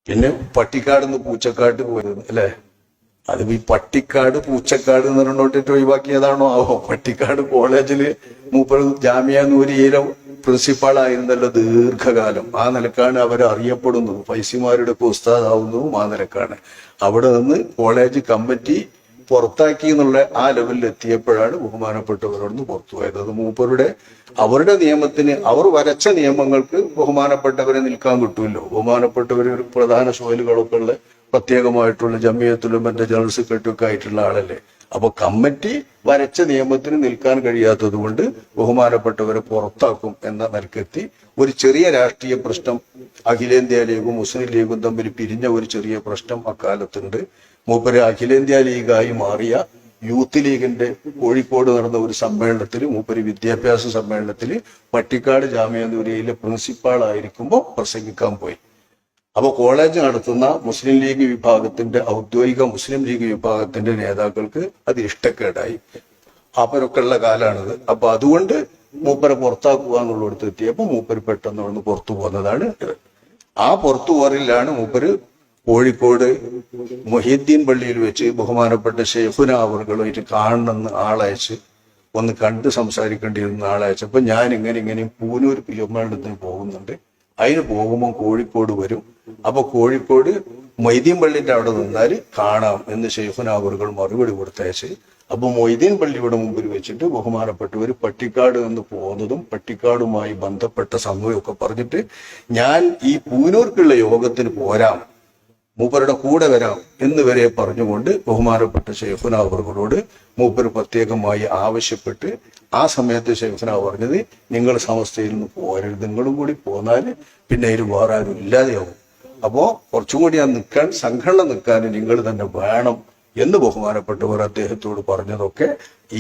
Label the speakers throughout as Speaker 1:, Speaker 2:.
Speaker 1: പിന്നെ പട്ടിക്കാട് നിന്ന് പൂച്ചക്കാട്ട് പോയത് അല്ലെ? അത് ഈ പട്ടിക്കാട് പൂച്ചക്കാട് എന്ന് പറഞ്ഞോട്ടിട്ട് ഒഴിവാക്കിയതാണോ ആവോ? പട്ടിക്കാട് കോളേജില് മൂപ്പർ ജാമിയ നൂരിയയിലെ പ്രിൻസിപ്പാളായിരുന്നല്ലോ ദീർഘകാലം. ആ നിലക്കാണ് അവർ അറിയപ്പെടുന്നതും ഫൈസിമാരുടെ ഉസ്താദാവുന്നതും ആ നിലക്കാണ്. അവിടെ നിന്ന് കോളേജ് കമ്മിറ്റി പുറത്താക്കി എന്നുള്ള ആ ലെവലിൽ എത്തിയപ്പോഴാണ് ബഹുമാനപ്പെട്ടവരോട് പുറത്തു പോയത്. അത് മൂപ്പരുടെ അവരുടെ നിയമത്തിന് അവർ വരച്ച നിയമങ്ങൾക്ക് ബഹുമാനപ്പെട്ടവരെ നിൽക്കാൻ കിട്ടുമല്ലോ. ബഹുമാനപ്പെട്ടവർ ഒരു പ്രധാന ഷോയിലുകളൊക്കെ ഉള്ള പ്രത്യേകമായിട്ടുള്ള ജമിയത്തുലും മറ്റേ ജനറൽ സെക്രട്ടറി ഒക്കെ ആയിട്ടുള്ള ആളല്ലേ. അപ്പൊ കമ്മിറ്റി വരച്ച നിയമത്തിന് നിൽക്കാൻ കഴിയാത്തത് കൊണ്ട് ബഹുമാനപ്പെട്ടവരെ പുറത്താക്കും എന്ന നിലക്കെത്തി ഒരു ചെറിയ രാഷ്ട്രീയ പ്രശ്നം അഖിലേന്ത്യാ ലീഗും മുസ്ലിം ലീഗും തമ്മിൽ പിരിഞ്ഞ ഒരു ചെറിയ പ്രശ്നം അക്കാലത്തുണ്ട്. മൂപ്പര് അഖിലേന്ത്യാ ലീഗായി മാറിയ യൂത്ത് ലീഗിന്റെ കോഴിക്കോട് നടന്ന ഒരു സമ്മേളനത്തിൽ മൂപ്പര് വിദ്യാഭ്യാസ സമ്മേളനത്തിൽ പട്ടിക്കാട് ജാമിയ നൂരിയയിലെ പ്രിൻസിപ്പാൾ ആയിരിക്കുമ്പോൾ പ്രസംഗിക്കാൻ പോയി. അപ്പൊ കോളേജ് നടത്തുന്ന മുസ്ലിം ലീഗ് വിഭാഗത്തിന്റെ ഔദ്യോഗിക മുസ്ലിം ലീഗ് വിഭാഗത്തിന്റെ നേതാക്കൾക്ക് അത് ഇഷ്ടക്കേടായി. അവരൊക്കെ ഉള്ള കാലാണിത്. അപ്പൊ അതുകൊണ്ട് മൂപ്പരെ പുറത്താക്കുക എന്നുള്ളിടത്ത് എത്തിയപ്പോ മൂപ്പര് പെട്ടെന്ന് ഒന്ന് പുറത്തു പോകുന്നതാണ്. ആ പുറത്തു പോറിലാണ് മൂപ്പര് കോഴിക്കോട് മൊഹീദ്ദീൻ പള്ളിയിൽ വെച്ച് ബഹുമാനപ്പെട്ട ഷെയ്ഖുന അവറുകളുമായിട്ട് കാണണമെന്ന് ആളയച്ച് ഒന്ന് കണ്ട് സംസാരിക്കേണ്ടിയിരുന്ന ആളയച്ചപ്പോ ഞാൻ ഇങ്ങനെയും പൂനൂർ സമ്മേളനത്തിന് പോകുന്നുണ്ട്, അതിന് പോകുമ്പോൾ കോഴിക്കോട് വരും, അപ്പൊ കോഴിക്കോട് മൊയ്തീൻ പള്ളിന്റെ അവിടെ നിന്നാൽ കാണാം എന്ന് ഷെയ്ഖുന അവറുകൾ മറുപടി കൊടുത്തയച്ച് അപ്പൊ മൊയ്തീൻ പള്ളിയുടെ മുമ്പിൽ വെച്ചിട്ട് ബഹുമാനപ്പെട്ടവർ പട്ടിക്കാട് നിന്ന് പോകുന്നതും പട്ടിക്കാടുമായി ബന്ധപ്പെട്ട സംഭവമൊക്കെ പറഞ്ഞിട്ട് ഞാൻ ഈ പൂനൂർക്കുള്ള യോഗത്തിന് പോരാം, മൂപ്പരുടെ കൂടെ വരാം എന്ന് വരെ പറഞ്ഞുകൊണ്ട് ബഹുമാനപ്പെട്ട ഷെയ്ഖുന അവറുകളോട് മൂപ്പർ പ്രത്യേകമായി ആവശ്യപ്പെട്ട് ആ സമയത്ത് ഷെയ്ഖുന പറഞ്ഞത് നിങ്ങൾ സമസ്തയിൽ നിന്ന് പോരരുത്, നിങ്ങളും കൂടി പോന്നാൽ പിന്നെ അതിൽ വേറെ ആരും ഇല്ലാതെയാവും. അപ്പോ കുറച്ചും കൂടി ആ നിൽക്കാൻ സംഘടന നിൽക്കാൻ നിങ്ങൾ തന്നെ വേണം എന്ന് ബഹുമാനപ്പെട്ടവർ അദ്ദേഹത്തോട് പറഞ്ഞതൊക്കെ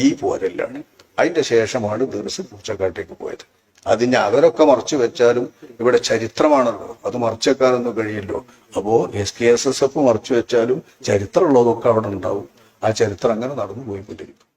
Speaker 1: ഈ പോരല്ലാണ്. അതിന്റെ ശേഷമാണ് ദിവസം പൂച്ചക്കാട്ടേക്ക് പോയത്. അതിന് അവരൊക്കെ മറച്ചു വെച്ചാലും ഇവിടെ ചരിത്രമാണല്ലോ, അത് മറച്ചു വെക്കാനൊന്നും കഴിയില്ലോ. അപ്പോ KSSF മറച്ചു വെച്ചാലും ചരിത്രമുള്ളതൊക്കെ അവിടെ ഉണ്ടാവും. ആ ചരിത്രം അങ്ങനെ നടന്നു പോയിക്കൊണ്ടിരിക്കും.